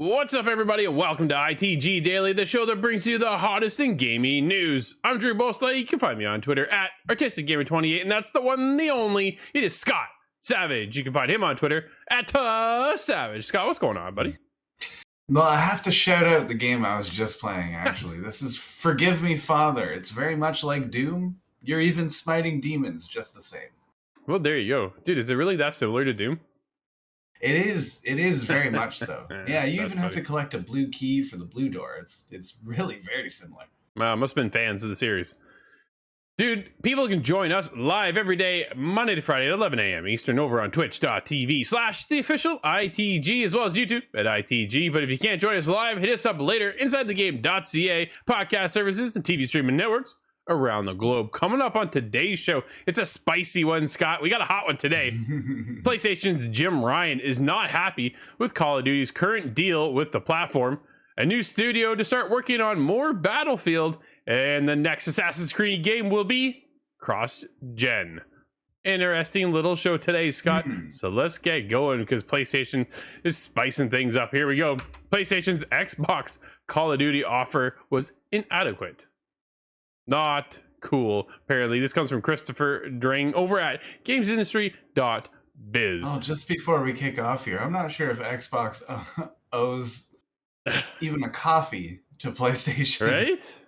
What's up, everybody, and welcome to ITG Daily, the show that brings you the hottest in gaming news. I'm Drew Bosley. You can find me on Twitter at ArtisticGamer28, and that's the one, the only. It is Scott Savage. You can find him on Twitter at Savage. Scott, what's going on, buddy? Well, I have to shout out the game I was just playing, actually. This is Forgive Me, Father. It's very much like Doom. You're even smiting demons just the same. Well, there you go. Dude, is it really that similar to Doom? It is very much so. Yeah, you even have funny. to collect a blue key for the blue door. It's really very similar. Wow, must have been fans of the series. Dude, people can join us live every day, Monday to Friday at 11 a.m. Eastern over on twitch.tv/theofficial ITG, as well as YouTube at ITG. But if you can't join us live, hit us up later, InsideTheGame.ca, podcast services, and TV streaming networks around the globe. Coming up on today's show, it's a spicy one, Scott. We got a hot one today. PlayStation's Jim Ryan is not happy with Call of Duty's current deal with the platform, a new studio to start working on more Battlefield, and the next Assassin's Creed game will be cross-gen. Interesting little show today, Scott. So let's get going because PlayStation is spicing things up. Here we go. PlayStation's Xbox Call of Duty offer was inadequate. Not cool, apparently. This comes from Christopher Dring over at gamesindustry.biz. Oh, just before we kick off here, I'm not sure if Xbox owes even a coffee to PlayStation. Right?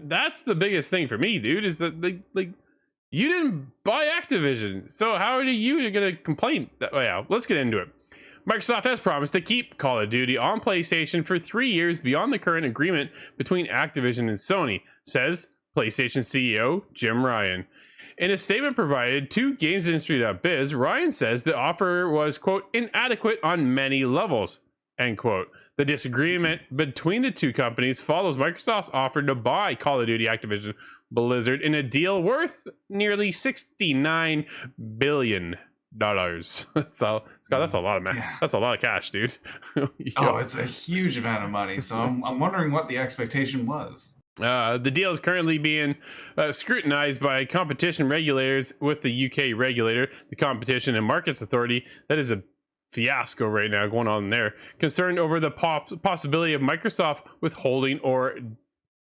That's the biggest thing for me, dude, is that like you didn't buy Activision. So how are you going to complain? Yeah, let's get into it. Microsoft has promised to keep Call of Duty on PlayStation for 3 years beyond the current agreement between Activision and Sony, says PlayStation CEO Jim Ryan. In a statement provided to GamesIndustry.biz, Ryan says the offer was, quote, inadequate on many levels, end quote. The disagreement between the two companies follows Microsoft's offer to buy Call of Duty Activision Blizzard in a deal worth nearly $69 billion. So, Scott, that's a lot of that's a lot of cash, dude. Oh, it's a huge amount of money. So I'm wondering what the expectation was. The deal is currently being scrutinized by competition regulators with the UK regulator, the Competition and Markets Authority. That is a fiasco right now going on there. Concerned over the possibility of Microsoft withholding or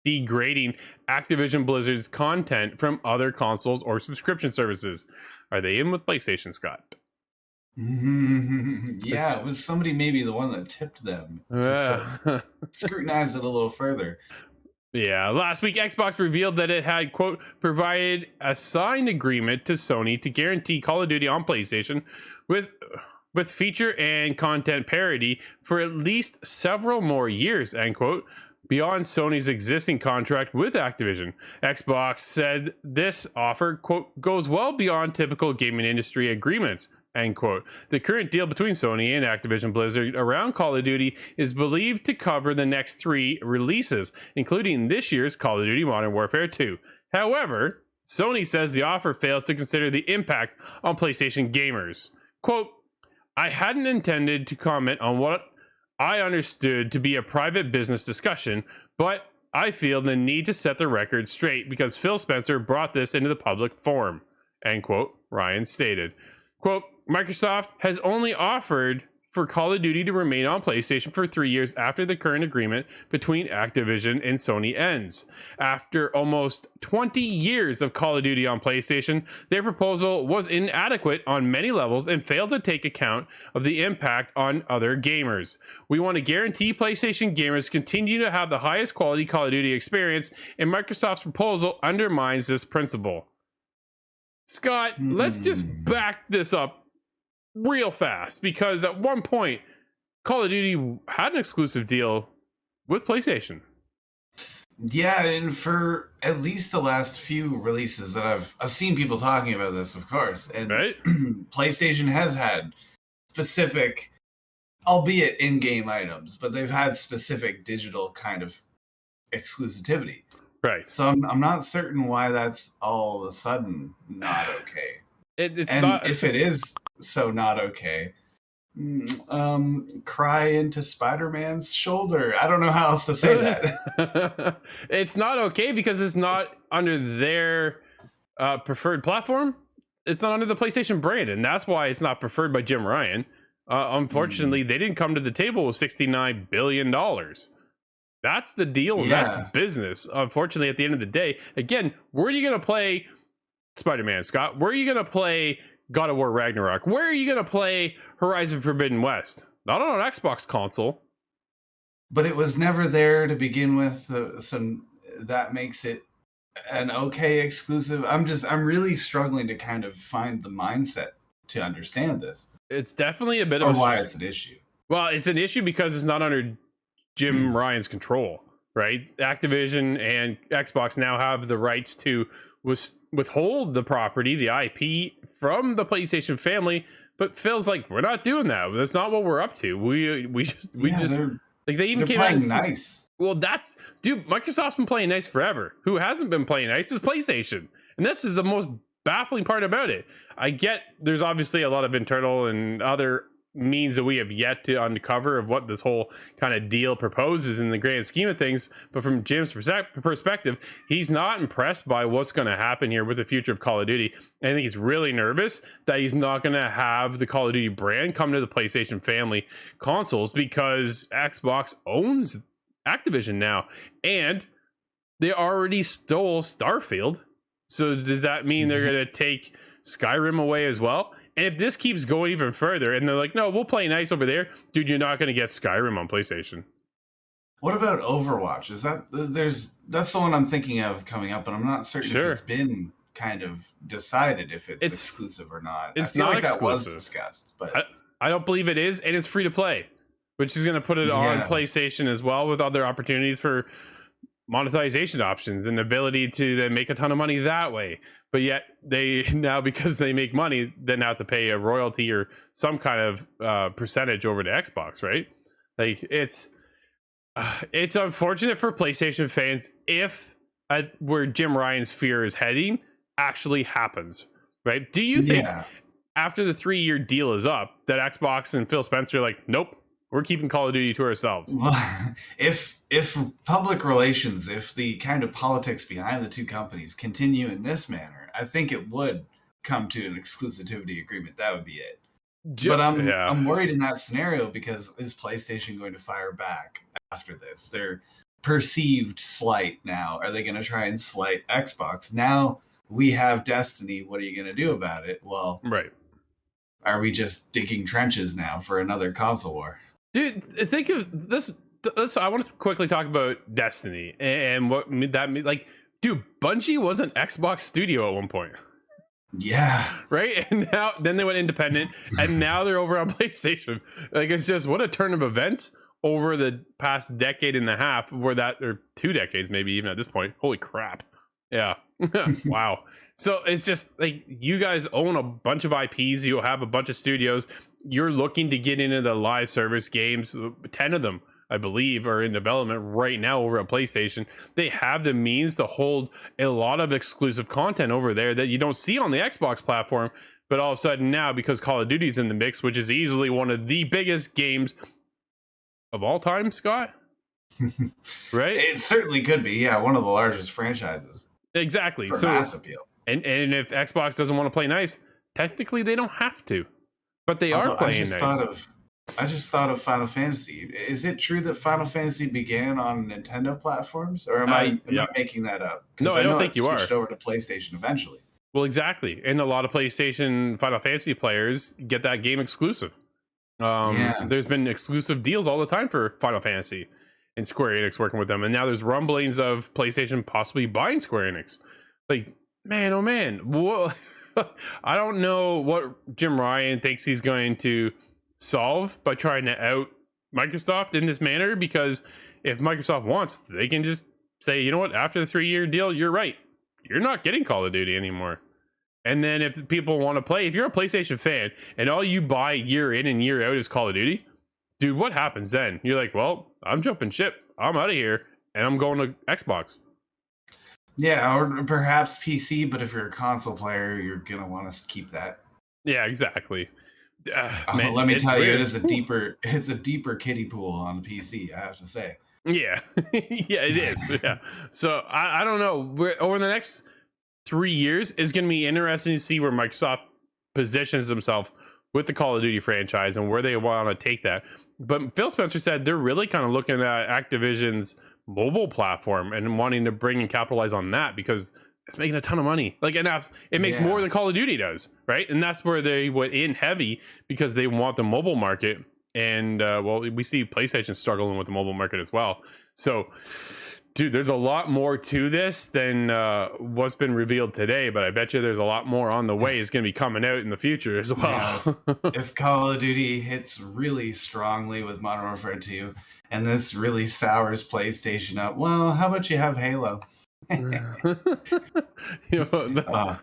degrading Activision Blizzard's content from other consoles or subscription services. Are they in with PlayStation, Scott? Yeah, it was somebody maybe the one that tipped them to scrutinize it a little further. Yeah, last week Xbox revealed that it had, quote, provided a signed agreement to Sony to guarantee Call of Duty on PlayStation with feature and content parity for at least several more years, end quote, beyond Sony's existing contract with Activision. Xbox said this offer, quote, goes well beyond typical gaming industry agreements, end quote. The current deal between Sony and Activision Blizzard around Call of Duty is believed to cover the next 3 releases, including this year's Call of Duty Modern Warfare 2. However, Sony says the offer fails to consider the impact on PlayStation gamers. Quote, I hadn't intended to comment on what I understood to be a private business discussion, but I feel the need to set the record straight because Phil Spencer brought this into the public forum, end quote, Ryan stated. Quote, Microsoft has only offered for Call of Duty to remain on PlayStation for 3 years after the current agreement between Activision and Sony ends. After almost 20 years of Call of Duty on PlayStation, their proposal was inadequate on many levels and failed to take account of the impact on other gamers. We want to guarantee PlayStation gamers continue to have the highest quality Call of Duty experience, and Microsoft's proposal undermines this principle. Scott, let's just back this up real fast, because at one point Call of Duty had an exclusive deal with PlayStation. Yeah, and for at least the last few releases that I've seen people talking about this, of course. And right? PlayStation has had specific, albeit in-game items, but they've had specific digital kind of exclusivity. Right. So I'm not certain why that's all of a sudden not okay. It's and not. If it is so not okay, cry into Spider-Man's shoulder. I don't know how else to say that. It's not okay because it's not under their preferred platform. It's not under the PlayStation brand, and that's why it's not preferred by Jim Ryan. Unfortunately, they didn't come to the table with $69 billion. That's the deal. Yeah. That's business. Unfortunately, at the end of the day, again, where are you going to play Spider-Man, Scott? Where are you going to play God of War Ragnarok? Where are you going to play Horizon Forbidden West? Not on an Xbox console. But it was never there to begin with, so that makes it an okay exclusive. I'm really struggling to kind of find the mindset to understand this. It's definitely a bit or of why it's an issue. Well, it's an issue because it's not under Jim Ryan's control, right? Activision and Xbox now have the rights to withhold the property, the IP, from the PlayStation family. But Phil's like, we're not doing that. That's not what we're up to. We just like they even came out and nice. Well, Microsoft's been playing nice forever. Who hasn't been playing nice is PlayStation. And this is the most baffling part about it. I get there's obviously a lot of internal and other means that we have yet to uncover of what this whole kind of deal proposes in the grand scheme of things. But from Jim's perspective, he's not impressed by what's going to happen here with the future of Call of Duty. I think he's really nervous that he's not going to have the Call of Duty brand come to the PlayStation family consoles because Xbox owns Activision now, and they already stole Starfield. So does that mean they're going to take Skyrim away as well? And if this keeps going even further, and they're like, no, we'll play nice over there, dude, you're not going to get Skyrim on PlayStation. What about Overwatch? That's the one I'm thinking of coming up, but I'm not certain if it's been kind of decided if it's exclusive or not. It's I feel not like exclusive. That was discussed, but I don't believe it is, and it's free to play, which is going to put it on PlayStation as well, with other opportunities for monetization options and ability to then make a ton of money that way. But yet they now, because they make money, then have to pay a royalty or some kind of percentage over to Xbox, right? Like it's unfortunate for PlayStation fans if where Jim Ryan's fear is heading actually happens, right? Do you think after the 3-year deal is up that Xbox and Phil Spencer are like, nope, we're keeping Call of Duty to ourselves? Well, if public relations, if the kind of politics behind the two companies continue in this manner, I think it would come to an exclusivity agreement. That would be it. But I'm worried in that scenario because is PlayStation going to fire back after this? Their perceived slight now. Are they going to try and slight Xbox? Now we have Destiny. What are you going to do about it? Well, right. Are we just digging trenches now for another console war? Dude, think of this. I want to quickly talk about Destiny and what that means. Like, dude, Bungie was an Xbox studio at one point. Yeah. Right? And then they went independent, and now they're over on PlayStation. Like, it's just what a turn of events over the past decade and a half, or 2 decades, maybe even at this point. Holy crap. Yeah. Wow. So it's just like you guys own a bunch of IPs. You have a bunch of studios. You're looking to get into the live service games. 10 of them, I believe, are in development right now over at PlayStation. They have the means to hold a lot of exclusive content over there that you don't see on the Xbox platform. But all of a sudden now, because Call of Duty's in the mix, which is easily one of the biggest games of all time, Scott, right? It certainly could be. Yeah, one of the largest franchises. Exactly. For mass appeal. And if Xbox doesn't want to play nice, technically they don't have to. But they are playing nice. I just thought of Final Fantasy. Is it true that Final Fantasy began on Nintendo platforms, or am I making that up? No, I don't think you are. Switched over to PlayStation eventually. Well, exactly, and a lot of PlayStation Final Fantasy players get that game exclusive. There's been exclusive deals all the time for Final Fantasy, and Square Enix working with them, and now there's rumblings of PlayStation possibly buying Square Enix. Like, man, oh man, whoa. I don't know what Jim Ryan thinks he's going to solve by trying to out Microsoft in this manner, because if Microsoft wants, they can just say, you know what, after the 3-year deal, you're right, you're not getting Call of Duty anymore. And then if people want to play, if you're a PlayStation fan and all you buy year in and year out is Call of Duty, dude, what happens then? You're like, well, I'm jumping ship, I'm out of here, and I'm going to Xbox. Yeah, or perhaps PC, but if you're a console player, you're gonna want to keep that. Yeah, exactly. Man, let me tell you, it's a deeper kiddie pool on PC, I have to say. Yeah. Yeah, it is. Yeah. So I don't know. Over the next 3 years, it's going to be interesting to see where Microsoft positions themselves with the Call of Duty franchise and where they want to take that. But Phil Spencer said they're really kind of looking at Activision's mobile platform and wanting to bring and capitalize on that because it's making a ton of money. Like, and it makes more than Call of Duty does, right? And that's where they went in heavy because they want the mobile market. And well, we see PlayStation struggling with the mobile market as well. So, dude, there's a lot more to this than what's been revealed today, but I bet you there's a lot more on the way. It's going to be coming out in the future as well. Yeah. If Call of Duty hits really strongly with Modern Warfare 2 and this really sours PlayStation up, well, how about you have Halo? Hashtag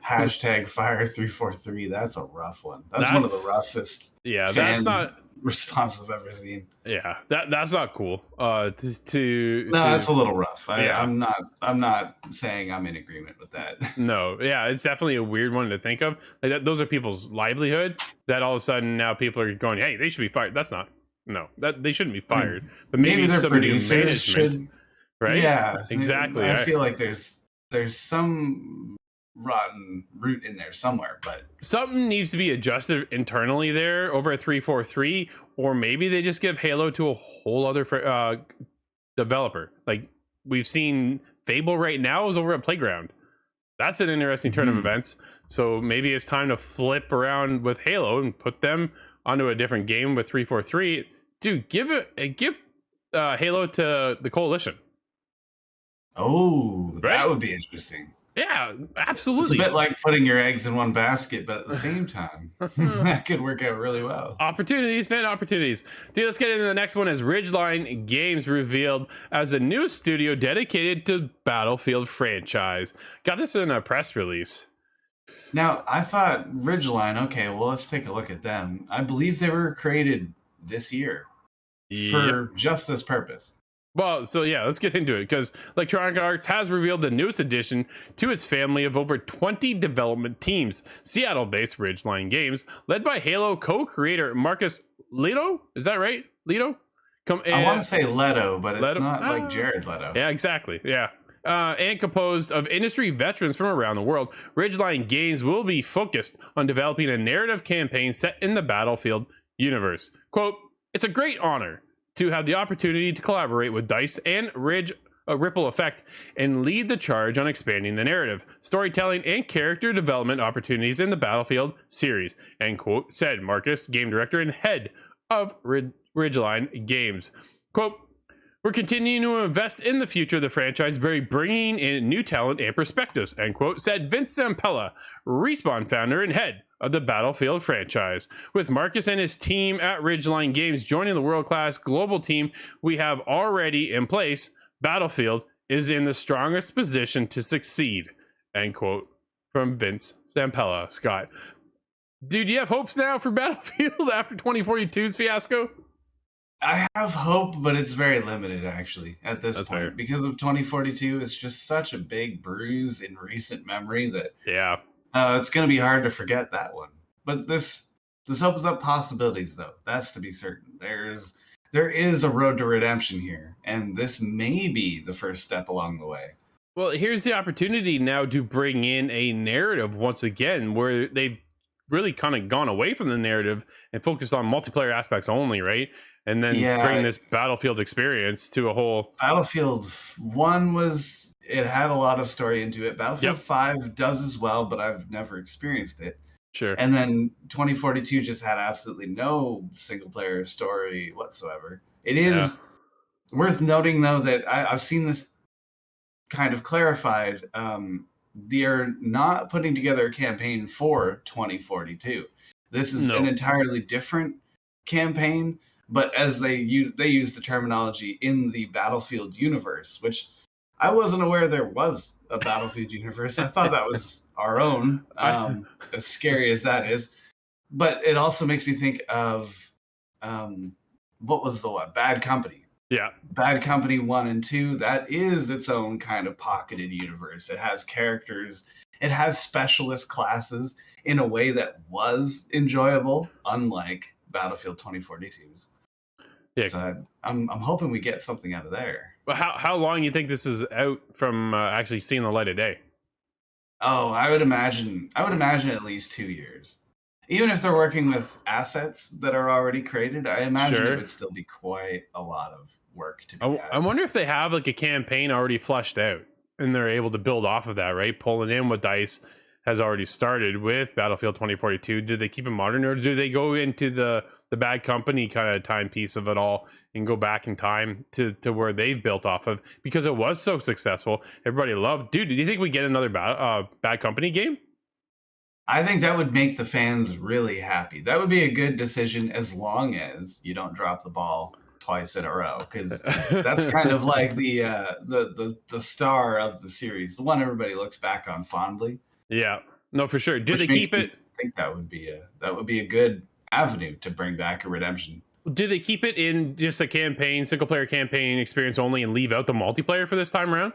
Fire343. That's a rough one. That's one of the roughest. Yeah, that's not response I've ever seen. Yeah, that's not cool. That's a little rough. I'm not saying I'm in agreement with that. No, yeah, it's definitely a weird one to think of. Like those are people's livelihood. That all of a sudden now people are going, hey, they should be fired. That's not. No, that they shouldn't be fired. But maybe their some new producers should. Right? Yeah, exactly. I feel like there's some rotten root in there somewhere, but something needs to be adjusted internally there over at 343, or maybe they just give Halo to a whole other developer. Like we've seen Fable right now is over at Playground. That's an interesting turn of events. So maybe it's time to flip around with Halo and put them onto a different game with 343. Dude, give Halo to the Coalition. Oh, that would be interesting. Yeah, absolutely. It's a bit like putting your eggs in one basket, but at the same time, that could work out really well. Opportunities, man, opportunities. Dude, let's get into the next one. As Ridgeline Games revealed as a new studio dedicated to Battlefield franchise. Got this in a press release. Now, I thought Ridgeline, okay, well, let's take a look at them. I believe they were created this year for just this purpose. Well, so yeah, let's get into it because Electronic Arts has revealed the newest addition to its family of over 20 development teams. Seattle-based Ridgeline Games, led by Halo co-creator Marcus Leto. Is that right? Leto? I want to say Leto, but it's not like Jared Leto. Yeah, exactly. Yeah. And composed of industry veterans from around the world, Ridgeline Games will be focused on developing a narrative campaign set in the Battlefield universe. Quote, "It's a great honor to have the opportunity to collaborate with DICE and Ripple Effect and lead the charge on expanding the narrative, storytelling, and character development opportunities in the Battlefield series," end quote, said Marcus, game director and head of Ridgeline Games. Quote, "We're continuing to invest in the future of the franchise by bringing in new talent and perspectives," end quote, said Vince Zampella, Respawn founder and head of the Battlefield franchise. With Marcus and his team at Ridgeline Games joining the world-class global team we have already in place, Battlefield is in the strongest position to succeed, end quote, from Vince Zampella. Scott, dude, you have hopes now for Battlefield after 2042's fiasco? I have hope, but it's very limited, actually, at this point. Fair. Because of 2042, it's just such a big bruise in recent memory that it's going to be hard to forget that one. But this opens up possibilities, though. That's to be certain. There is a road to redemption here, and this may be the first step along the way. Well, here's the opportunity now to bring in a narrative once again, where they've really kind of gone away from the narrative and focused on multiplayer aspects only, right? And then bring this Battlefield experience to a whole... Battlefield 1 it had a lot of story into it. Battlefield 5 does as well, but I've never experienced it. Sure. And then 2042 just had absolutely no single-player story whatsoever. It is worth noting, though, that I've seen this kind of clarified. They're not putting together a campaign for 2042. This is an entirely different campaign, but as they use the terminology in the Battlefield universe, which I wasn't aware there was a Battlefield universe. I thought that was our own, as scary as that is. But it also makes me think of what was the one? Bad Company. Yeah. Bad Company 1 and 2, that is its own kind of pocketed universe. It has characters. It has specialist classes in a way that was enjoyable, unlike Battlefield 2042's. Yeah. So I'm hoping we get something out of there. But how long do you think this is out from actually seeing the light of day? Oh, I would imagine at least 2 years. even if they're working with assets that are already created, I imagine it Sure. would still be quite a lot of work to be I had. wonder if they have like a campaign already fleshed out and they're able to build off of that, right? Pulling in what DICE has already started with Battlefield 2042. Do they keep it modern, or do they go into the Bad Company kind of timepiece of it all and go back in time to where they've built off of, because it was so successful? Everybody loved. Dude, do you think we get another Bad Company game? I think that would make the fans really happy. That would be a good decision as long as you don't drop the ball twice in a row, because that's kind of like the star of the series, the one everybody looks back on fondly, Yeah, no, for sure. Do they which makes keep me it? think that would be a good avenue to bring back a redemption. Do they keep it in just a campaign, single player campaign experience only, and leave out the multiplayer for this time around?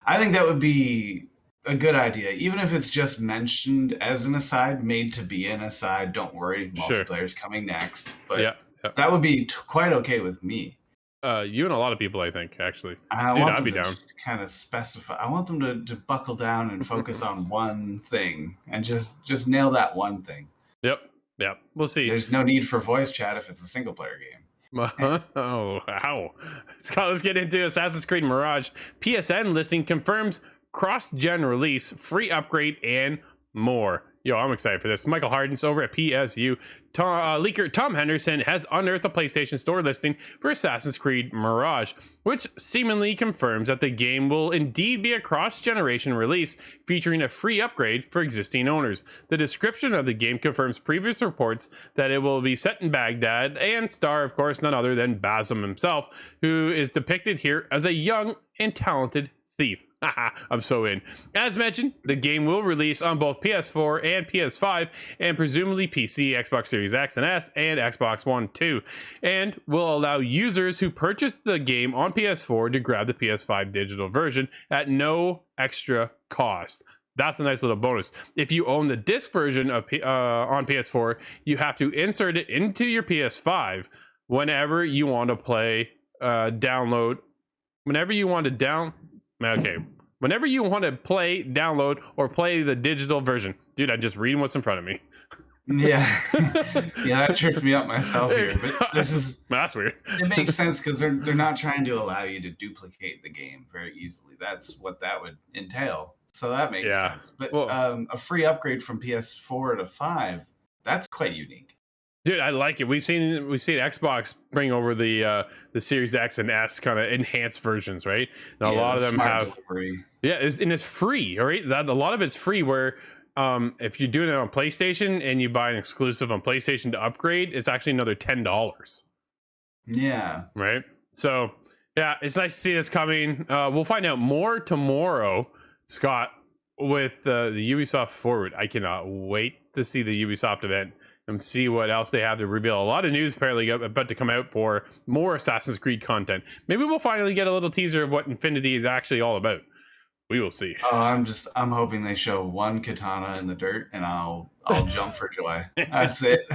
I think that would be a good idea, even if it's just mentioned as an aside, made to be an aside. Don't worry, Sure. multiplayer's coming next. But Yeah. Yeah. that would be quite okay with me. You and a lot of people, I think, actually. I Dude, want I'd them be to down. just kind of specify. I want them to buckle down and focus on one thing and just nail that one thing. Yep. Yep. We'll see. There's no need for voice chat if it's a single player game. Oh, ow. Scott, let's get into Assassin's Creed Mirage. PSN listing confirms cross-gen release, free upgrade, and more. Yo, I'm excited for this. Michael Hardens over at PSU. Leaker Tom Henderson has unearthed a PlayStation Store listing for Assassin's Creed Mirage, which seemingly confirms that the game will indeed be a cross-generation release featuring a free upgrade for existing owners. The description of the game confirms previous reports that it will be set in Baghdad and star, of course, none other than Basim himself, who is depicted here as a young and talented thief. I'm so in. As mentioned, the game will release on both PS4 and PS5, and presumably PC, Xbox Series X and S, and Xbox One 2, and will allow users who purchase the game on PS4 to grab the PS5 digital version at no extra cost. That's a nice little bonus. If you own the disc version of on PS4, you have to insert it into your PS5 whenever you want to play, download. Whenever you want to whenever you want to play, download, or play the digital version. Dude, I'm just reading what's in front of me. Yeah, yeah, that tripped me up myself here. But that's weird. It makes sense because they're not trying to allow you to duplicate the game very easily. That's what that would entail. So that makes sense. But well, a free upgrade from PS4 to 5, that's quite unique. Dude, I like it. We've seen Xbox bring over the Series X and S kind of enhanced versions, right? Now a lot of them have delivery. Yeah, and it's free, all right? A lot of it's free. Where if you're doing it on PlayStation and you buy an exclusive on PlayStation to upgrade, it's actually another $10. Yeah. Right. So yeah, it's nice to see this coming. We'll find out more tomorrow, Scott, with the Ubisoft Forward. I cannot wait to see the Ubisoft event and see what else they have to reveal. A lot of news apparently about to come out for more Assassin's Creed content. Maybe we'll finally get a little teaser of what Infinity is actually all about. We will see. Oh, I'm hoping they show one katana in the dirt and I'll jump for joy. That's it.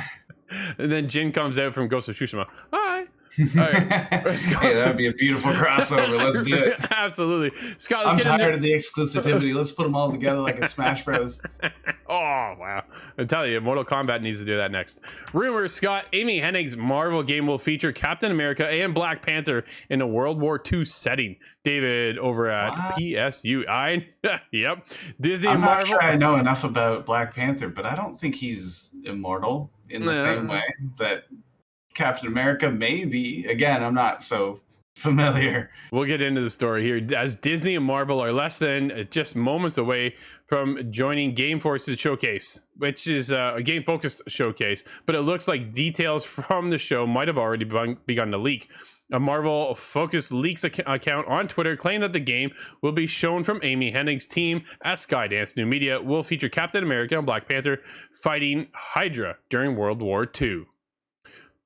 And then Jin comes out from Ghost of Tsushima. Hi. All right. Hey, that would be a beautiful crossover. Let's do it. Absolutely. Scott, I'm tired of the exclusivity. Let's put them all together like a Smash Bros. Oh, wow. I'm telling you, Mortal Kombat needs to do that next. Rumors, Scott, Amy Hennig's Marvel game will feature Captain America and Black Panther in a World War II setting. David over at PSU. Yep. Disney I'm and not Marvel. sure I know enough about Black Panther, but I don't think he's immortal in the same way that Captain America may be. Again, I'm not so familiar. We'll get into the story here, as Disney and Marvel are less than just moments away from joining Game Force's showcase, which is a game focused showcase, but it looks like details from the show might have already begun to leak. A Marvel focused leaks account on Twitter claimed that the game will be shown from Amy Hennig's team at Skydance New Media, will feature Captain America and Black Panther fighting Hydra during World War II.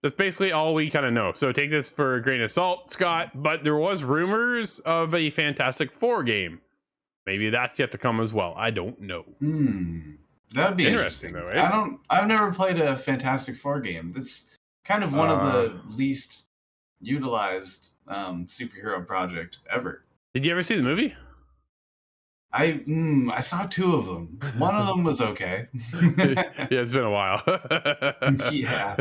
That's basically all we kind of know. So take this for a grain of salt, Scott. But there was rumors of a Fantastic Four game. Maybe that's yet to come as well. I don't know. That would be interesting though, right? I've never played a Fantastic Four game. That's kind of one of the least utilized superhero project ever. Did you ever see the movie? I saw two of them. One of them was okay. Yeah, it's been a while. Yeah.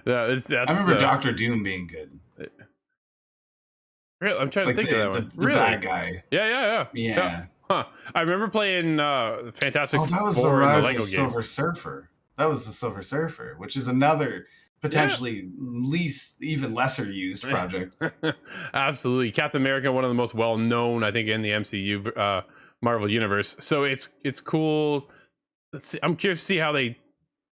That's I remember Doctor Doom being good. really, I'm trying to Like think of that one. the Really? bad guy. Yeah. Yeah. Huh. I remember playing Fantastic Oh, that was the Four in the Rise Lego of games. Silver Surfer. That was the Silver Surfer, which is another potentially even lesser used project. Absolutely. Captain America, one of the most well known, I think, in the MCU Marvel universe. So it's cool. Let's see. I'm curious to see how they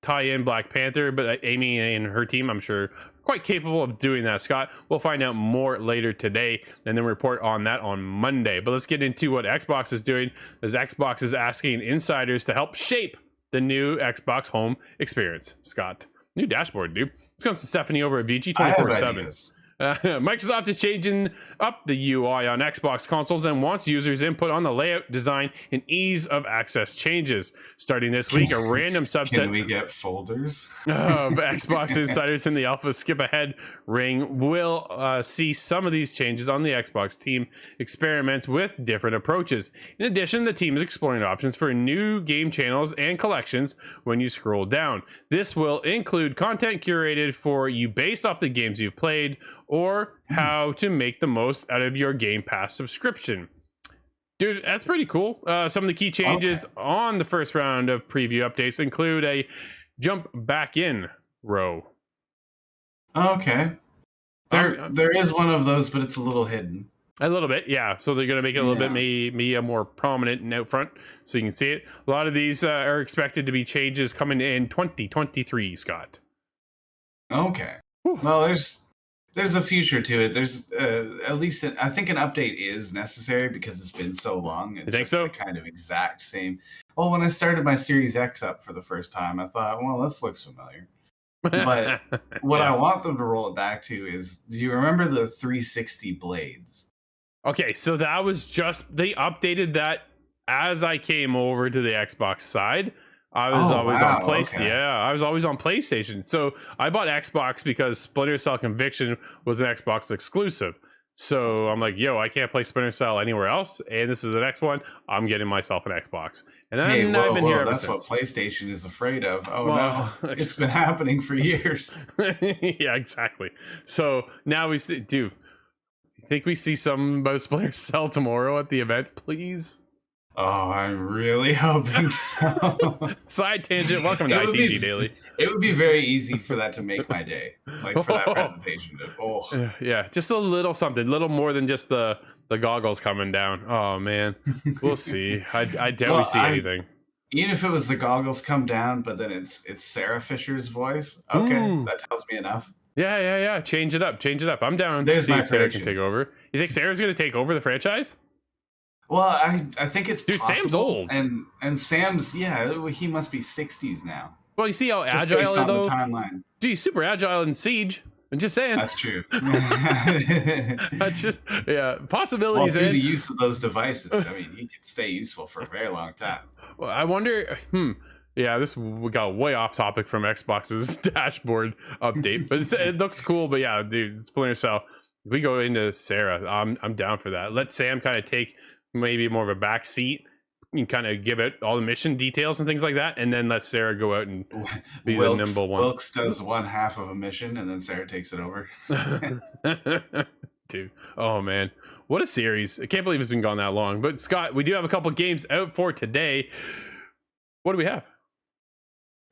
tie in Black Panther, but Amy and her team, I'm sure, quite capable of doing that. Scott, we'll find out more later today and then report on that on Monday. But let's get into what Xbox is doing, as Xbox is asking insiders to help shape the new Xbox home experience. Scott, new dashboard, dude. This comes from Stephanie over at VG 24/7. Microsoft is changing up the UI on Xbox consoles and wants users' input on the layout, design, and ease of access changes. Starting this week, a random subset Can we get folders of Xbox insiders in the alpha skip ahead ring will see some of these changes on the Xbox team experiments with different approaches. In addition, the team is exploring options for new game channels and collections when you scroll down. This will include content curated for you based off the games you've played, or how to make the most out of your Game Pass subscription. Dude, that's pretty cool. Some of the key changes on the first round of preview updates include a jump back in row. Okay. There is one of those, but it's a little hidden. A little bit, yeah. So they're going to make it a little bit maybe a more prominent and out front, so you can see it. A lot of these are expected to be changes coming in 2023, Scott. Okay. Whew. Well, there's a future to it. There's at least I think an update is necessary because it's been so long. You think so? The kind of exact same. Well, when I started my Series X up for the first time, I thought, well, this looks familiar. But what I want them to roll it back to is, do you remember the 360 blades? Okay, so that was just, they updated that as I came over to the Xbox side. I was always on PlayStation. Okay. Yeah, I was always on PlayStation. So I bought Xbox because Splinter Cell Conviction was an Xbox exclusive. So I'm like, yo, I can't play Splinter Cell anywhere else, and this is the next one. I'm getting myself an Xbox. And I've been here ever that's since. what PlayStation is afraid of. Oh no, it's been happening for years. Yeah, exactly. So now we see, dude, you think we see some about Splinter Cell tomorrow at the event, please? Oh, I'm really hoping so. Side tangent. Welcome to ITG Daily. It would be very easy for that to make my day, like for that presentation. Yeah, just a little something, little more than just the goggles coming down. Oh man, we'll see. I doubt we see anything. Even if it was the goggles come down, but then it's Sarah Fisher's voice. Okay, that tells me enough. Yeah. Change it up. I'm down to see if Sarah can take over. You think Sarah's going to take over the franchise? Well, I think it's dude. Possible. Sam's old, and Sam's he must be 60s now. Well, you see how agile though. The timeline. Dude, he's super agile in Siege. I'm just saying. That's true. That's just possibilities. Well, through the use of those devices, I mean, he could stay useful for a very long time. Well, I wonder. Yeah, we got way off topic from Xbox's dashboard update, but it looks cool. But yeah, dude, Splinter Cell. If we go into Sarah, I'm down for that. Let Sam kind of take maybe more of a back seat and kind of give it all the mission details and things like that, and then let Sarah go out and be the nimble one. Wilkes does one half of a mission, and then Sarah takes it over. Dude, oh man, what a series! I can't believe it's been gone that long. But Scott, we do have a couple games out for today. What do we have?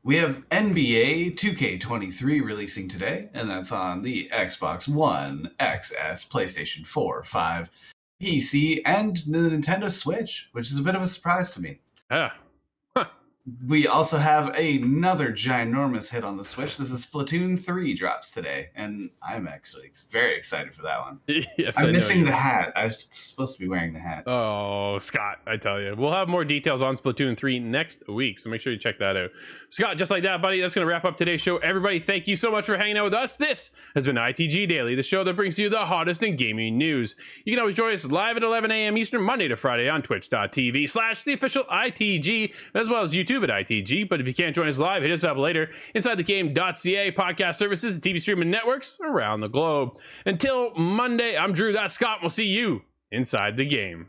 We have NBA 2K23 releasing today, and that's on the Xbox One, XS, PlayStation 4, 5, PC, and the Nintendo Switch, which is a bit of a surprise to me. We also have another ginormous hit on the Switch. This is Splatoon 3 drops today, and I'm actually very excited for that one. Yes, I'm missing the hat. I'm supposed to be wearing the hat. Oh, Scott, I tell you. We'll have more details on Splatoon 3 next week, so make sure you check that out. Scott, just like that, buddy, that's going to wrap up today's show. Everybody, thank you so much for hanging out with us. This has been ITG Daily, the show that brings you the hottest in gaming news. You can always join us live at 11 a.m. Eastern, Monday to Friday on twitch.tv/the official ITG, as well as YouTube at ITG. But if you can't join us live, hit us up later inside the game.ca, podcast services, and TV streaming networks around the globe. Until Monday, I'm Drew, that's Scott. We'll see you inside the game.